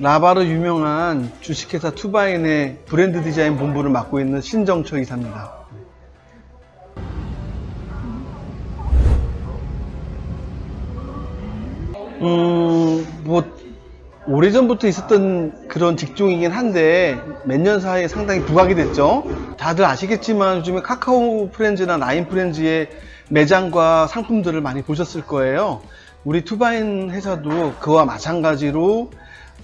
라바로 유명한 주식회사 투바인의 브랜드 디자인 본부를 맡고 있는 신정철 이사입니다. 오래전부터 있었던 그런 직종이긴 한데 몇 년 사이에 상당히 부각이 됐죠. 다들 아시겠지만 요즘에 카카오 프렌즈나 라인 프렌즈의 매장과 상품들을 많이 보셨을 거예요. 우리 투바인 회사도 그와 마찬가지로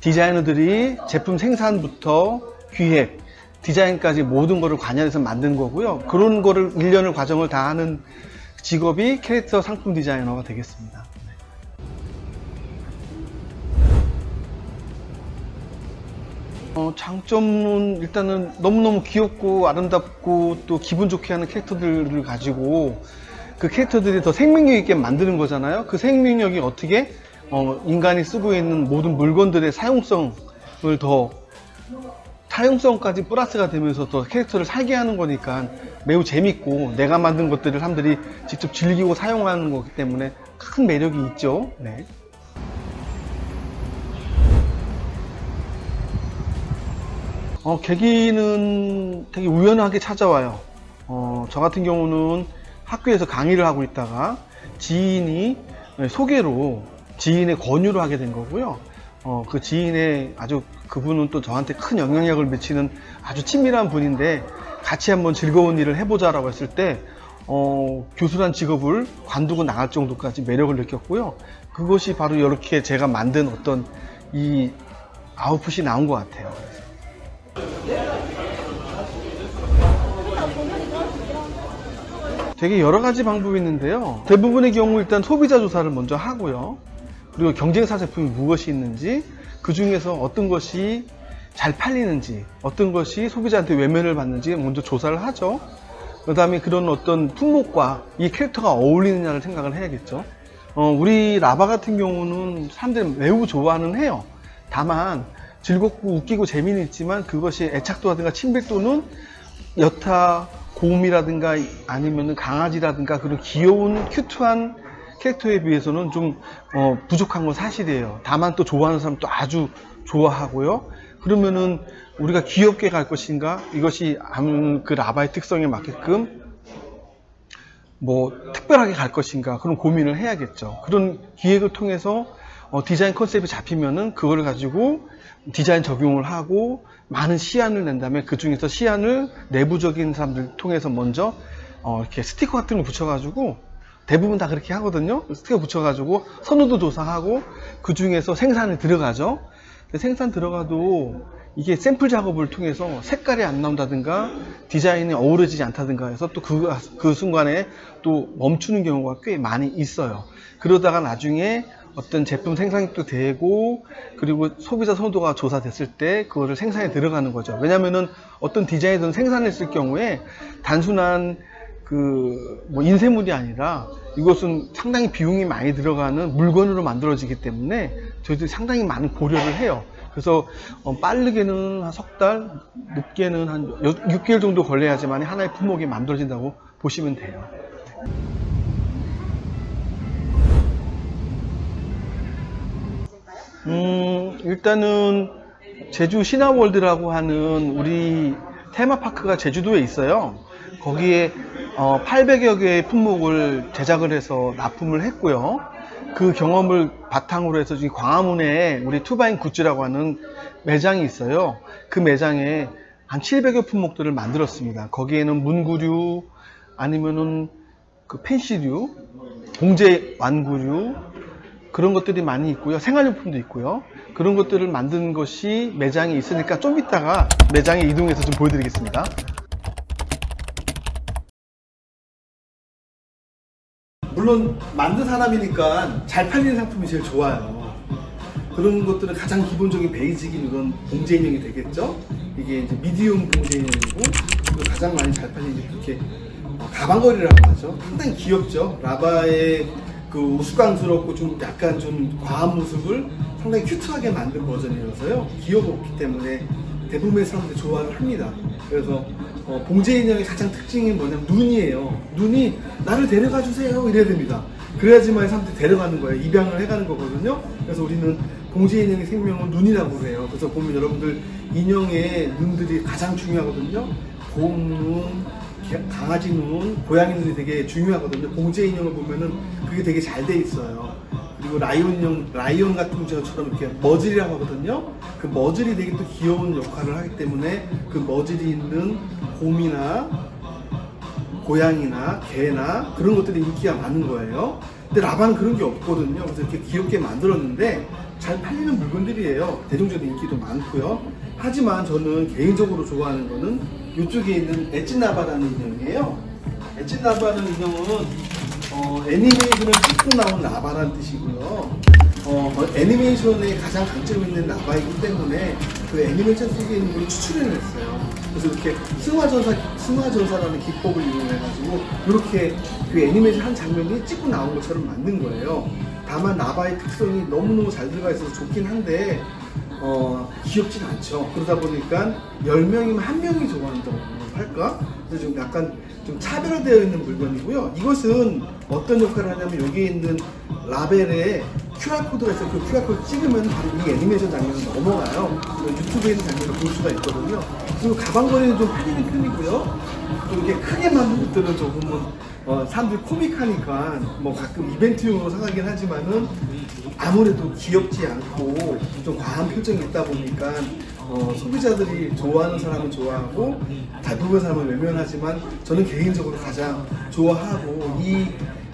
디자이너들이 제품 생산부터 기획, 디자인까지 모든 거를 관여해서 만든 거고요. 그런 거를 1년을 과정을 다 하는 직업이 캐릭터 상품 디자이너가 되겠습니다. 장점은 일단은 너무너무 귀엽고 아름답고 또 기분 좋게 하는 캐릭터들을 가지고 그 캐릭터들이 더 생명력 있게 만드는 거잖아요. 그 생명력이 어떻게 인간이 쓰고 있는 모든 물건들의 사용성을 더 사용성까지 플러스가 되면서 더 캐릭터를 살게 하는 거니까 매우 재밌고 내가 만든 것들을 사람들이 직접 즐기고 사용하는 거기 때문에 큰 매력이 있죠. 네. 계기는 되게 우연하게 찾아와요. 저 같은 경우는 학교에서 강의를 하고 있다가 지인이 소개로 지인의 권유로 하게 된 거고요. 그 지인의 그분은 또 저한테 큰 영향력을 미치는 아주 친밀한 분인데 같이 한번 즐거운 일을 해보자라고 했을 때 교수란 직업을 관두고 나갈 정도까지 매력을 느꼈고요. 그것이 바로 이렇게 제가 만든 어떤 이 아웃풋이 나온 것 같아요. 되게 여러 가지 방법이 있는데요. 대부분의 경우 일단 소비자 조사를 먼저 하고요. 그리고 경쟁사 제품이 무엇이 있는지, 그 중에서 어떤 것이 잘 팔리는지, 어떤 것이 소비자한테 외면을 받는지 먼저 조사를 하죠. 그 다음에 그런 어떤 품목과 이 캐릭터가 어울리느냐를 생각을 해야겠죠. 우리 라바 같은 경우는 사람들이 매우 좋아는 해요. 다만 즐겁고 웃기고 재미는 있지만 그것이 애착도라든가 친밀도는 여타 곰이라든가 아니면 강아지라든가 그런 귀여운 큐트한 캐릭터에 비해서는 좀 부족한 건 사실이에요. 다만 또 좋아하는 사람도 아주 좋아하고요. 그러면은 우리가 귀엽게 갈 것인가, 이것이 그 라바의 특성에 맞게끔 특별하게 갈 것인가, 그런 고민을 해야겠죠. 그런 기획을 통해서 디자인 컨셉이 잡히면은 그걸 가지고 디자인 적용을 하고 많은 시안을 낸 다음에 그 중에서 시안을 내부적인 사람들 통해서 먼저 이렇게 스티커 같은 거 붙여가지고, 대부분 다 그렇게 하거든요. 스티커 붙여가지고 선호도 조사하고 그 중에서 생산에 들어가죠. 생산 들어가도 이게 샘플 작업을 통해서 색깔이 안 나온다든가 디자인이 어우러지지 않다든가 해서 또 그 순간에 또 멈추는 경우가 꽤 많이 있어요. 그러다가 나중에 어떤 제품 생산도 되고 그리고 소비자 선호도가 조사됐을 때 그거를 생산에 들어가는 거죠. 왜냐면은 어떤 디자인이든 생산했을 경우에 단순한 인쇄물이 아니라 이것은 상당히 비용이 많이 들어가는 물건으로 만들어지기 때문에 저희들이 상당히 많은 고려를 해요. 그래서 빠르게는 한 석 달, 늦게는 한 6개월 정도 걸려야지만 하나의 품목이 만들어진다고 보시면 돼요. 일단은 제주 신화월드라고 하는 우리 테마파크가 제주도에 있어요. 거기에 800여 개의 품목을 제작을 해서 납품을 했고요. 그 경험을 바탕으로 해서 지금 광화문에 우리 투바인 굿즈라고 하는 매장이 있어요. 그 매장에 한 700여 품목들을 만들었습니다. 거기에는 문구류, 아니면은 그 펜시류, 봉제 완구류, 그런 것들이 많이 있고요. 생활용품도 있고요. 그런 것들을 만든 것이 매장에 있으니까 좀 이따가 매장에 이동해서 좀 보여드리겠습니다. 물론 만든 사람이니까 잘 팔리는 상품이 제일 좋아요. 그런 것들은 가장 기본적인 베이직인 이런 봉제 인형이 되겠죠. 이게 이제 미디움 봉제 인형이고, 가장 많이 잘 팔리는 게 그렇게 가방걸이라고 하죠. 상당히 귀엽죠. 라바의 그 우스꽝스럽고 좀 약간 좀 과한 모습을 상당히 큐트하게 만든 버전이어서요. 귀여웠기 때문에 대부분의 사람들이 좋아를 합니다. 그래서 봉제 인형의 가장 특징이 뭐냐면 눈이에요. 눈이 나를 데려가 주세요 이래야 됩니다. 그래야지만 사람들이 데려가는 거예요. 입양을 해가는 거거든요. 그래서 우리는 공제 인형의 생명은 눈이라고 그래요. 그래서 보면 여러분들 인형의 눈들이 가장 중요하거든요. 곰눈, 강아지 눈, 고양이 눈이 되게 중요하거든요. 공제 인형을 보면은 그게 되게 잘 돼 있어요. 그리고 라이온 같은 것처럼 이렇게 머즐이라고 하거든요. 그 머즐이 되게 또 귀여운 역할을 하기 때문에 그 머즐이 있는 곰이나 고양이나 개나 그런 것들이 인기가 많은 거예요. 근데 라바는 그런 게 없거든요. 그래서 이렇게 귀엽게 만들었는데 잘 팔리는 물건들이에요. 대중적인 인기도 많고요. 하지만 저는 개인적으로 좋아하는 거는 이쪽에 있는 엣지나바라는 인형이에요. 엣지나바라는 인형은 애니메이션을 찍고 나온 라바라는 뜻이고요. 애니메이션의 가장 강점이 있는 라바이기 때문에 그 애니메이션 속에 있는 걸 추출해냈어요. 그래서 이렇게 승화전사라는 기법을 이용해가지고 이렇게 그 애니메이션 한 장면이 찍고 나온 것처럼 만든 거예요. 다만 라바의 특성이 너무너무 잘 들어가 있어서 좋긴 한데 귀엽진 않죠. 그러다 보니까 10명이면 1명이 좋아한다고 할까? 그래서 좀 약간 좀 차별화되어 있는 물건이고요. 이것은 어떤 역할을 하냐면 여기에 있는 라벨에 QR코드가 있어요. 그 QR코드 찍으면 바로 이 애니메이션 장면을 넘어가요. 유튜브에 있는 장면을 볼 수가 있거든요. 그리고 가방거리는 좀 팔리는 편이고요. 또 이렇게 크게 만든 것들은 조금은 사람들이 코믹하니까 뭐 가끔 이벤트용으로 사가긴 하지만은 아무래도 귀엽지 않고 좀 과한 표정이 있다 보니까 소비자들이 좋아하는 사람은 좋아하고 대부분 사람은 외면하지만 저는 개인적으로 가장 좋아하고 이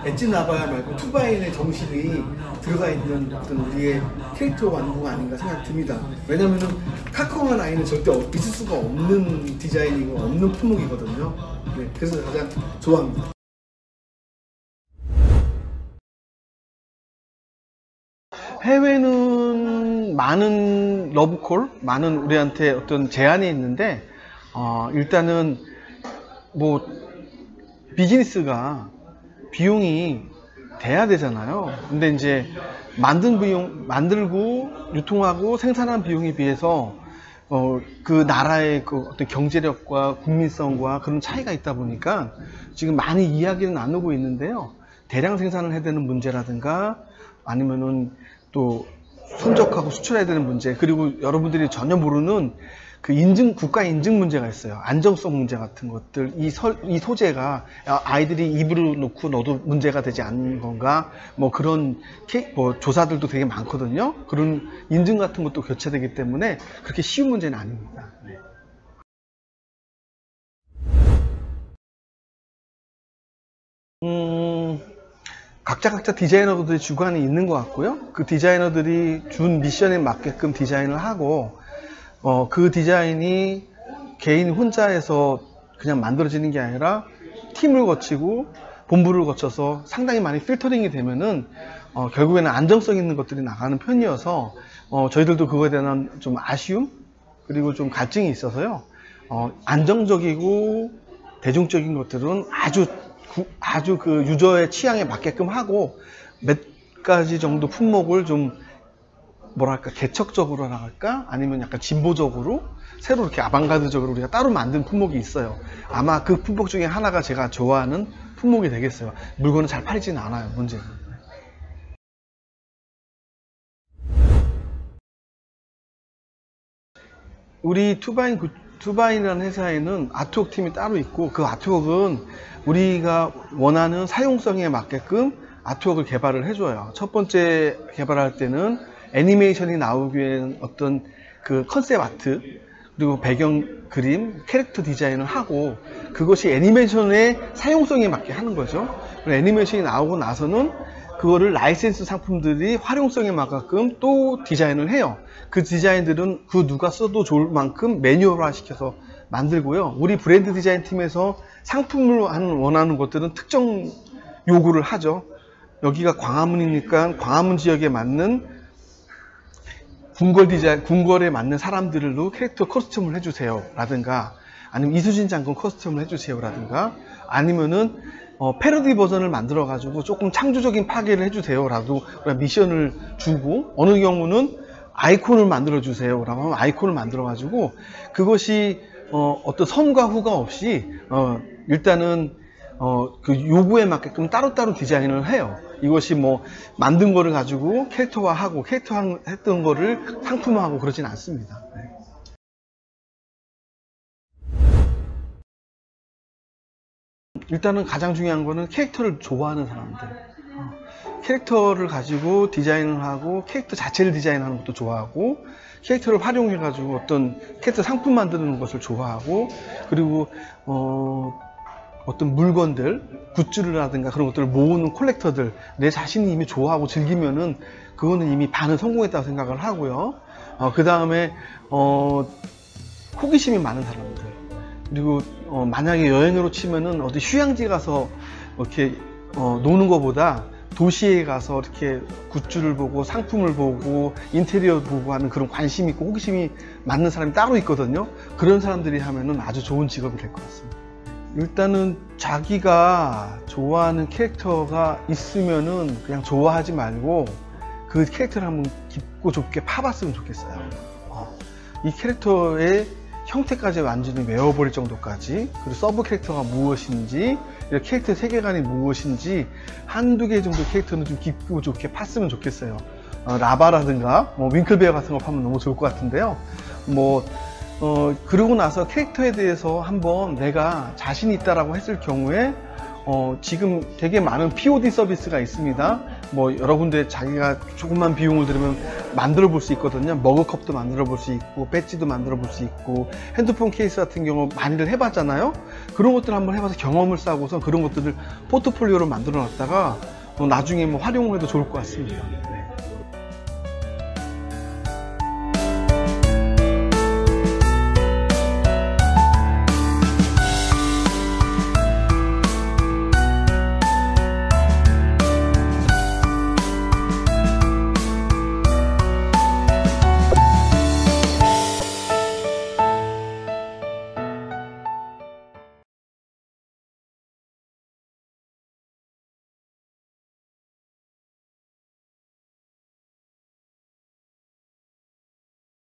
엣지나바 말고 투바인의 정신이 들어가 있는 어떤 우리의 캐릭터 완구가 아닌가 생각이 듭니다. 왜냐면은 카카오나 라인은 절대 있을 수가 없는 디자인이고 없는 품목이거든요. 네, 그래서 가장 좋아합니다. 해외는 많은 러브콜, 많은 우리한테 어떤 제안이 있는데 일단은 뭐 비즈니스가 비용이 돼야 되잖아요. 근데 이제 만들고 유통하고 생산한 비용에 비해서 그 나라의 그 어떤 경제력과 국민성과 그런 차이가 있다 보니까 지금 많이 이야기를 나누고 있는데요. 대량 생산을 해야 되는 문제라든가 아니면은 또 선적하고 수출해야 되는 문제, 그리고 여러분들이 전혀 모르는 그 국가 인증 문제가 있어요. 안정성 문제 같은 것들, 이 소재가 아이들이 입으로 놓고 넣어도 문제가 되지 않는 건가, 뭐 그런 조사들도 되게 많거든요. 그런 인증 같은 것도 교체되기 때문에 그렇게 쉬운 문제는 아닙니다. 네. 각자 디자이너들이 주관이 있는 것 같고요. 그 디자이너들이 준 미션에 맞게끔 디자인을 하고 그 디자인이 개인 혼자해서 그냥 만들어지는 게 아니라 팀을 거치고 본부를 거쳐서 상당히 많이 필터링이 되면은 결국에는 안정성 있는 것들이 나가는 편이어서 저희들도 그거에 대한 좀 아쉬움 그리고 좀 갈증이 있어서요. 안정적이고 대중적인 것들은 아주 그 유저의 취향에 맞게끔 하고 몇 가지 정도 품목을 좀 뭐랄까 개척적으로 나갈까 아니면 약간 진보적으로 새로 이렇게 아방가드적으로 우리가 따로 만든 품목이 있어요. 아마 그 품목 중에 하나가 제가 좋아하는 품목이 되겠어요. 물건은 잘 팔리지는 않아요. 문제는. 우리 투바인이라는 회사에는 아트웍 팀이 따로 있고 그 아트웍은 우리가 원하는 사용성에 맞게끔 아트웍을 개발을 해줘요. 첫 번째 개발할 때는 애니메이션이 나오기 위한 어떤 그 컨셉 아트 그리고 배경 그림, 캐릭터 디자인을 하고 그것이 애니메이션의 사용성에 맞게 하는 거죠. 애니메이션이 나오고 나서는 그거를 라이센스 상품들이 활용성에 맞게끔 또 디자인을 해요. 그 디자인들은 그 누가 써도 좋을 만큼 매뉴얼화 시켜서 만들고요. 우리 브랜드 디자인 팀에서 상품을 원하는 것들은 특정 요구를 하죠. 여기가 광화문이니까 광화문 지역에 맞는 궁궐에 맞는 사람들로 캐릭터 커스텀을 해주세요 라든가 아니면 이수진 장군 커스텀을 해주세요 라든가 아니면은 패러디 버전을 만들어 가지고 조금 창조적인 파괴를 해주세요 라도 미션을 주고 어느 경우는 아이콘을 만들어 주세요 라고 하면 아이콘을 만들어 가지고 그것이 어떤 선과 후가 없이 일단은 그 요구에 맞게끔 따로따로 디자인을 해요. 이것이 뭐 만든 거를 가지고 캐릭터화하고 캐릭터 했던 거를 상품화하고 그러진 않습니다. 네. 일단은 가장 중요한 거는 캐릭터를 좋아하는 사람들. 캐릭터를 가지고 디자인을 하고 캐릭터 자체를 디자인하는 것도 좋아하고 캐릭터를 활용해 가지고 어떤 캐릭터 상품 만드는 것을 좋아하고 그리고 어떤 물건들, 굿즈라든가 그런 것들을 모으는 콜렉터들, 내 자신이 이미 좋아하고 즐기면은 그거는 이미 반은 성공했다고 생각을 하고요. 그 다음에 호기심이 많은 사람들, 그리고 만약에 여행으로 치면은 어디 휴양지 가서 이렇게 노는 것보다 도시에 가서 이렇게 굿즈를 보고 상품을 보고 인테리어 보고 하는 그런 관심 있고 호기심이 많은 사람이 따로 있거든요. 그런 사람들이 하면은 아주 좋은 직업이 될 것 같습니다. 일단은 자기가 좋아하는 캐릭터가 있으면은 그냥 좋아하지 말고 그 캐릭터를 한번 깊고 좁게 파봤으면 좋겠어요. 이 캐릭터의 형태까지 완전히 외워버릴 정도까지, 그리고 서브 캐릭터가 무엇인지, 캐릭터 세계관이 무엇인지 한두 개 정도 캐릭터는 좀 깊고 좋게 팠으면 좋겠어요. 라바라든가 윙클베어 같은 거 파면 너무 좋을 것 같은데요. 그러고 나서 캐릭터에 대해서 한번 내가 자신 있다라고 했을 경우에 지금 되게 많은 POD 서비스가 있습니다. 여러 군데 자기가 조금만 비용을 들으면 만들어 볼 수 있거든요. 머그컵도 만들어 볼 수 있고 배지도 만들어 볼 수 있고 핸드폰 케이스 같은 경우 많이들 해봤잖아요. 그런 것들 한번 해봐서 경험을 쌓고서 그런 것들을 포트폴리오로 만들어 놨다가 나중에 활용을 해도 좋을 것 같습니다.